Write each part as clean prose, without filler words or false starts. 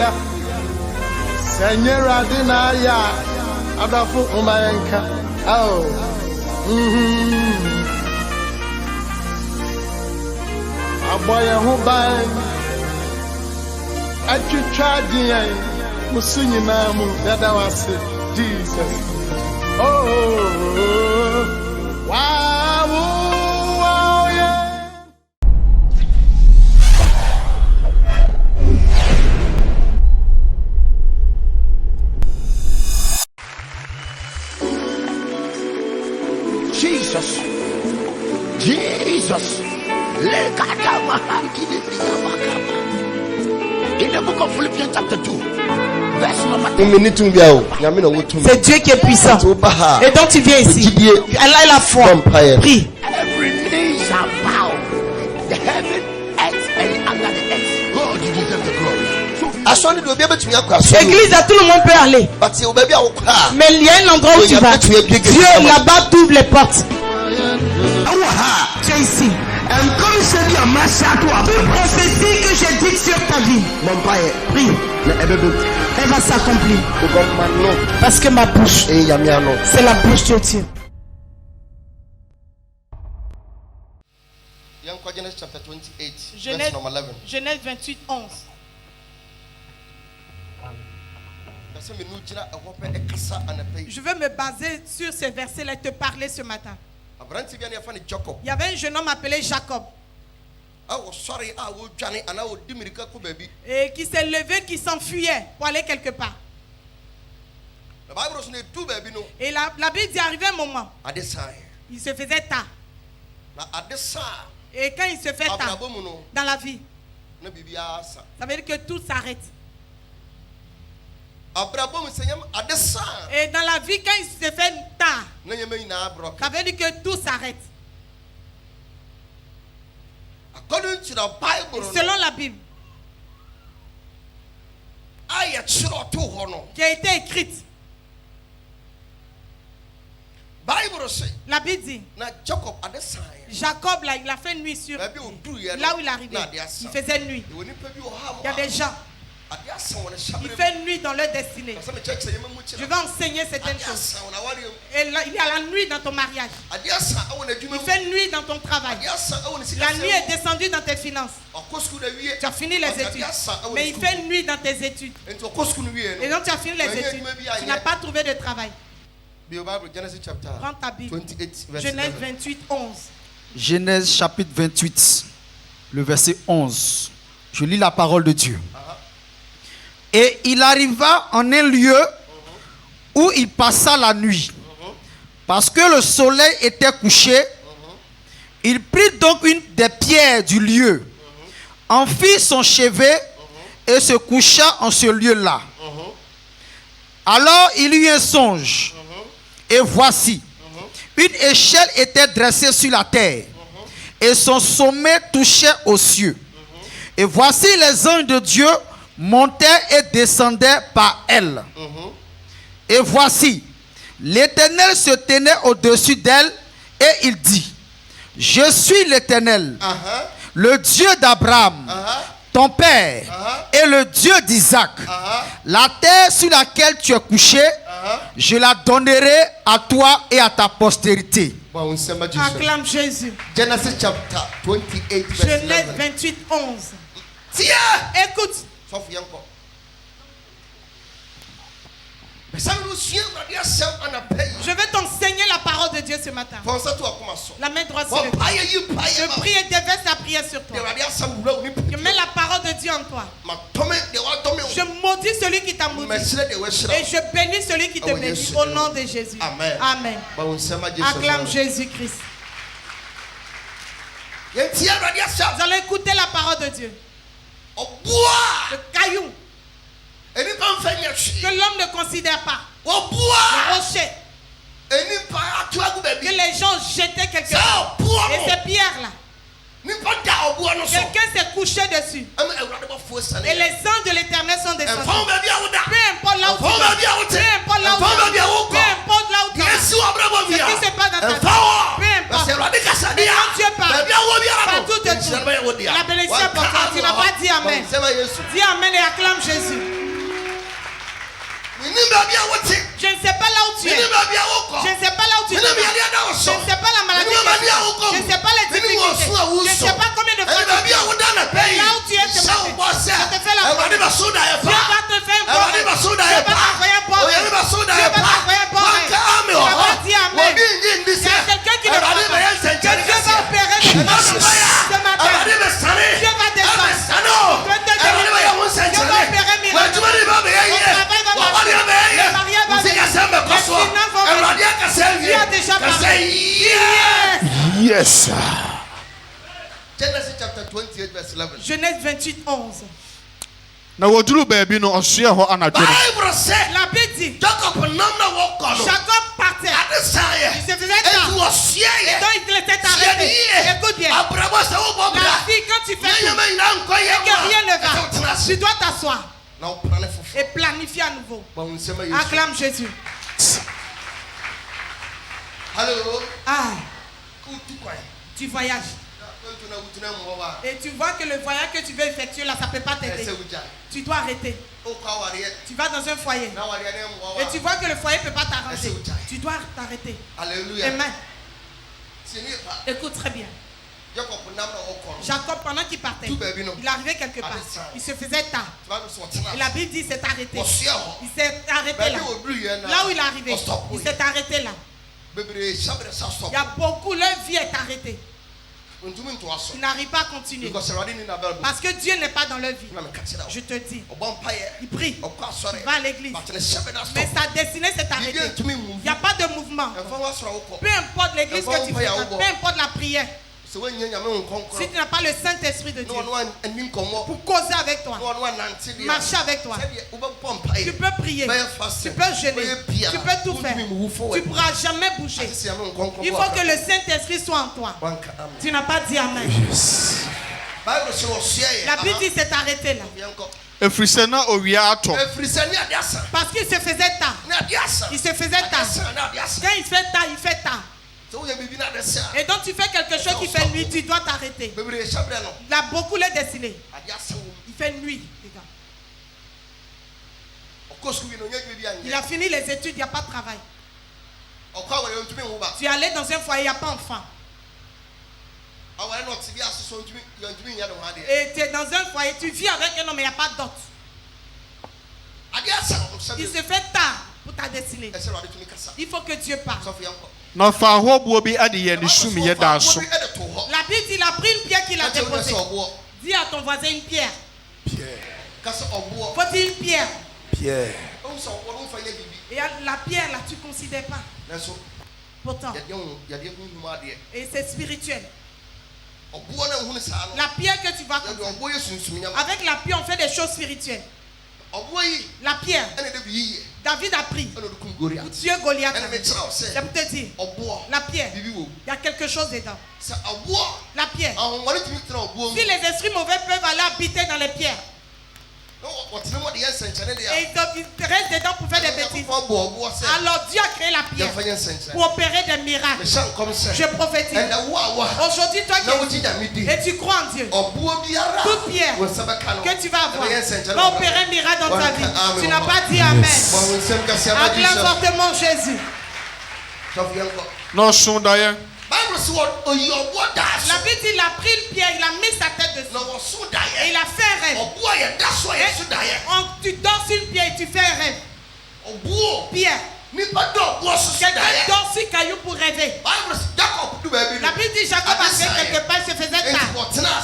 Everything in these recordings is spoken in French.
Hallelujah. Seigneur Adinaya. Adafu Umayanka. Oh. Aboya Hubai. Achuchadian. Musunyi Namu. Yadawasi. Jesus. Oh. Wow. Wow. Yeah. Jesus. In the book of Philippians chapter 2, verse number 10. C'est Dieu qui est puissant. Et donc tu viens ici. Elle a la foi. Prie. Every knee shall bow. The heaven, earth, and under the earth. God, you deserve the glory. Église, à tout le monde peut aller. Mais il y a un endroit où tu vas. Dieu là-bas t'ouvre les portes. Tu es ici. Comme c'est dit à ma château, Toute prophétie que j'ai dite sur ta vie, mon père, prie, elle va s'accomplir. Parce que ma bouche, c'est la bouche de Dieu. Genèse 28, 11. Je veux me baser sur ces versets-là et te parler ce matin. Il y avait un jeune homme appelé Jacob. Et qui s'est levé, qui s'enfuyait pour aller quelque part. Et la Bible dit arrivé un moment. Il se faisait tard. Et quand il se fait tard dans la vie, ça veut dire que tout s'arrête. Et dans la vie, quand il se fait tard, ça veut dire que tout s'arrête. Selon la Bible, qui a été écrite, la Bible dit, Jacob là, il a fait nuit sur là où il arrivait. Il faisait nuit. Il y a des gens, il fait nuit dans leur destinée. Je vais enseigner certaines choses. Et là, il y a la nuit dans ton mariage. Il fait nuit dans ton travail. La nuit est descendue dans tes finances. Tu as fini les études. Mais il fait nuit dans tes études. Et donc tu as fini les études. Tu n'as pas trouvé de travail. Prends ta Bible. Genèse 28, 11. Genèse chapitre 28, le verset 11. Je lis la parole de Dieu. Et il arriva en un lieu où il passa la nuit. Parce que le soleil était couché, il prit donc une des pierres du lieu, en fit son chevet et se coucha en ce lieu-là. Alors il eut un songe. Et voici, une échelle était dressée sur la terre, et son sommet touchait aux cieux. Et voici les anges de Dieu montaient et descendaient par elle. Et voici, l'Éternel se tenait au-dessus d'elle, et il dit, je suis l'Éternel, le Dieu d'Abraham, ton père, et le Dieu d'Isaac. La terre sur laquelle tu es couché, je la donnerai à toi et à ta postérité. Acclame Jésus. Genesis chapter 28, Genèse 28, 11. Écoute. Je vais t'enseigner la parole de Dieu ce matin. La main droite sur le cœur. Je prie et déverse la prière sur toi. Je mets la parole de Dieu en toi. Je maudis celui qui t'a maudit. Et je bénis celui qui te bénit. Au nom de Jésus. Amen. Acclame Jésus-Christ. Vous allez écouter la parole de Dieu. Le caillou que l'homme ne considère pas. Le rocher que les gens jetaient quelque part. Et ces pierres-là, quelqu'un s'est couché dessus. Et les anges de l'Éternel sont descendus. Peu importe là où tu vas, peu importe là où tu vas, peu importe là où tu vas, ce qui se passe dans ta vie, peu importe. Mais quand Dieu parle, partout de tout, la bénédiction est pour toi. Tu n'as pas dit Amen. Dis Amen et acclame Jésus. Je ne sais pas là où tu es. Je ne sais pas là où tu es. Je ne sais pas la maladie. Je ne sais pas les difficultés. Je ne sais pas combien de fois tu es. Mais là où tu es, ce matin, je te fais la promesse. Dieu va te faire un bon rêve. Dieu va t'envoyer un bon rêve. Dieu va t'envoyer un bon rêve. Tu n'as pas dit amen. Il y a quelqu'un qui ne croit pas que Dieu va opérer ce matin. Dieu va descendre. Dieu te délivrer. Dieu va opérer un miracle. Ton travail va marcher. Le mariage va venir. Les finances vont venir. Dieu a déjà parlé. Yes. Genesis chapter 28 verse 11. Genèse 28, 11. Na woduru baabi no ɔsoɛ hɔ anadwo no. Bible said La Bible dit Jacob Jacob partait. Il se faisait tard. Et donc il était arrêté. Écoute bien. La fille, quand tu fais tout et que rien ne va, tu dois t'asseoir et planifier à nouveau. Acclame Jésus. Hello. Ah, tu voyages. Et tu vois que le voyage que tu veux effectuer là, ça ne peut pas t'aider. Tu dois arrêter. Tu vas dans un foyer. Et tu vois que le foyer ne peut pas t'arranger. Tu dois t'arrêter. Alléluia. Amen. Écoute très bien. Jacob, pendant qu'il partait, il arrivait quelque part. Il se faisait tard. Et la Bible dit qu'il s'est arrêté. Il s'est arrêté là. Là où il est arrivé, il s'est arrêté là. Il y a beaucoup, leur vie est arrêtée. Ils n'arrivent pas à continuer. Parce que Dieu n'est pas dans leur vie. Je te dis. Il prie. Il va à l'église. Mais sa destinée s'est arrêtée. Il n'y a pas de mouvement. Peu importe l'église que tu fais, peu importe la prière. Si tu n'as pas le Saint-Esprit de Dieu pour causer avec toi, marcher avec toi, tu peux prier, tu peux jeûner, tu peux tout faire. Tu ne pourras jamais bouger. Il faut que le Saint-Esprit soit en toi. Tu n'as pas dit amen. La Bible dit c'est arrêté là. Parce qu'il se faisait tard. Il se faisait tard. Quand il fait tard, il fait tard. Et donc tu fais quelque chose qui fait nuit, tu dois t'arrêter. Il a beaucoup les destinés. Il fait nuit, les gars. Il a fini les études, il n'y a pas de travail. Tu es allé dans un foyer, il n'y a pas d'enfant. Et tu es dans un foyer, tu vis avec un homme, mais il n'y a pas de dot. Il se fait tard pour ta destinée. Il faut que Dieu parle. Na fa hobo bi ade ye ne sum ye da so. La Bible dit il a pris une pierre qu'il a déposée. Dis à ton voisin une pierre. Faut dire une pierre. Pierre. Et la pierre là tu ne considères pas. Pourtant. Et c'est spirituel. La pierre que tu vas comprendre. Avec la pierre on fait des choses spirituelles. La pierre. David a pris pour tuer Goliath. Je peux te dire, la pierre, il y a quelque chose dedans. La pierre. Si les esprits mauvais peuvent aller habiter dans les pierres, et ils restent dedans pour faire des bêtises. Alors Dieu a créé la pierre pour opérer des miracles. Je prophétise. Aujourd'hui, toi qui es, et tu crois en Dieu, toute pierre que tu vas avoir va opérer un miracle dans ta vie. Tu n'as pas dit amen. Acclame fortement Jésus. Non, son d'ailleurs. La Bible dit il a pris une pierre, il a mis sa tête dessus. Et il a fait un rêve. Et tu dors sur une pierre et tu fais un rêve. Pierre. Quelqu'un dort sur caillou pour rêver. La Bible dit Jacob a fait quelque part, il se faisait tard.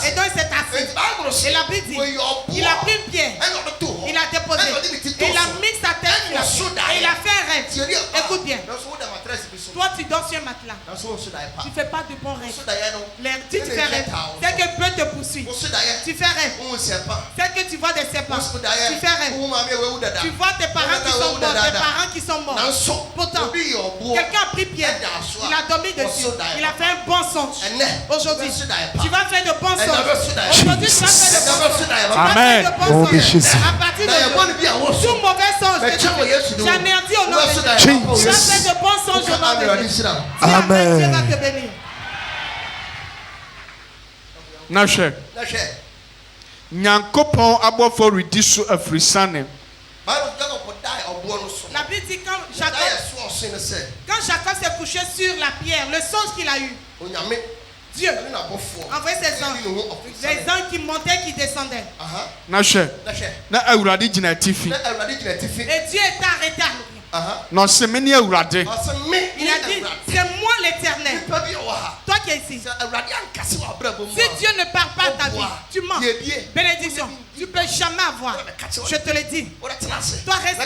Et donc il s'est assis. Et la Bible dit il a pris une pierre, il a déposé. Et il a mis sa tête et il a fait un rêve. Écoute bien. Toi tu dors sur un matelas. Tu ne fais pas de bons rêves. Tu fais rêve. C'est que Dieu te poursuit. Tu fais rêve. C'est que tu vois des serpents. Tu fais rêve. Tu vois tes parents qui sont morts. Tes parents qui sont morts. Pourtant, quelqu'un a pris pierre. Il a dormi dessus. Il a fait un bon songe. Aujourd'hui, tu vas faire de bons songes. Aujourd'hui, tu vas faire de bons songes. Amen. À partir de tout mauvais songe, j'anéantis au nom de Jésus. Tu vas faire de bons songes au nom de Jésus. Amen. Dieu va te bénir. Nashe. Nyankopon abofo redi so afrisane. Bible dit quand Jacob s'est couché sur la pierre, le songe qu'il a eu, Dieu envoyait ses anges, les anges qui montaient, qui descendaient. Et Dieu était arrêté. Il a dit, c'est moi l'Éternel. Toi qui es ici. Si Dieu ne parle pas à ta vie, tu mens. Bénédiction, tu ne peux jamais avoir. Je te le dis. Toi reste là.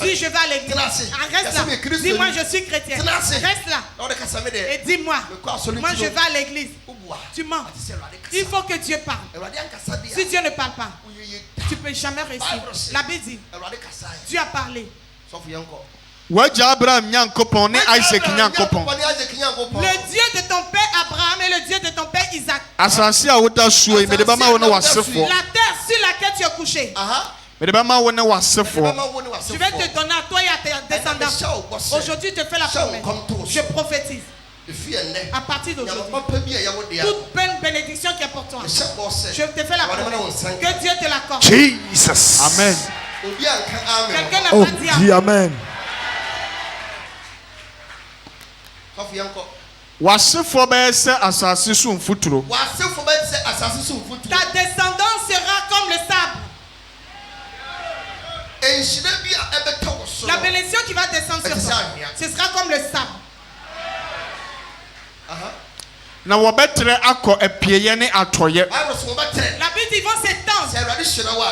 Dis je vais à l'église. Reste là. Dis-moi je suis chrétien. Reste là. Et dis-moi, moi je vais à l'église. Tu mens. Il faut que Dieu parle. Si Dieu ne parle pas, tu ne peux jamais réussir. La Bible dit, Dieu a parlé. Le Dieu de ton père Abraham et le Dieu de ton père Isaac. La terre sur laquelle tu es couché. Je vais te donner à toi et à tes descendants. Aujourd'hui, je te fais la promesse. Je prophétise. À partir d'aujourd'hui, toute bonne bénédiction qui est pour toi, je te fais la promesse. Que Dieu te l'accorde. Jesus. Amen. Quelqu'un n'a pas dit dis Amen. Wasefo bɛyɛ sɛ asase so mfuturo. Ta descendance sera comme le sable. La bénédiction qui va descendre sur toi, ce sera comme le sable. Na wɔbɛtrɛ akɔ apieyɛ ne atɔyɛ. La Bible dit, ils vont s'étendre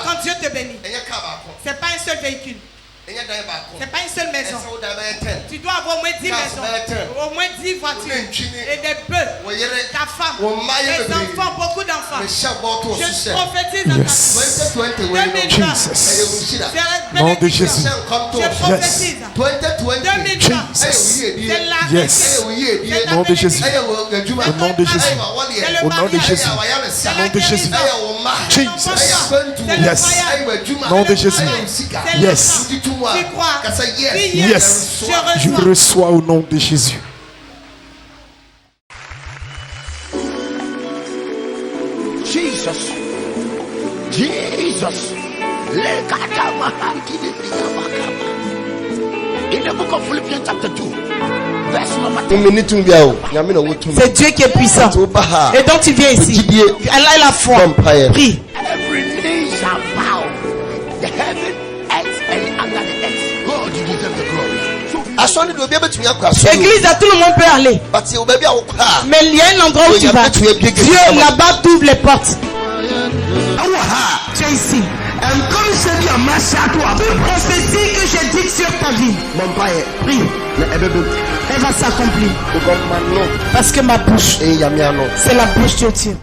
quand Dieu te bénit. C'est pas un seul véhicule. C'est pas une seule maison. Tu dois avoir au moins 10 maisons, au moins 10 voitures et des bœufs, ta femme, tes enfants, beaucoup d'enfants. Je prophétise dans ta vie. 2020, Nom de Jésus. Je prophétise. 2020, c'est l'arrêt. Nom de Jésus. Au nom de Jésus. Au nom de Jésus. Au nom de Jésus. Jesus. Yes. Nom de Jésus. Yes. Tu crois? Yes. Je reçois au nom de Jésus. Jesus. In the book of Philippians chapter 2, verse number 10. C'est Dieu qui est puissant. Et donc tu viens ici. Elle a la foi. Prie. Every knee shall bow. The heaven, earth, and under the earth. God, you deserve the glory. Église, à tout le monde peut aller. Mais il y a un endroit où tu vas. Dieu là-bas t'ouvre les portes. Tu es ici. Prophétie que j'ai dit sur ta vie. Prie. Elle va s'accomplir. Parce que ma bouche, c'est la bouche de Dieu.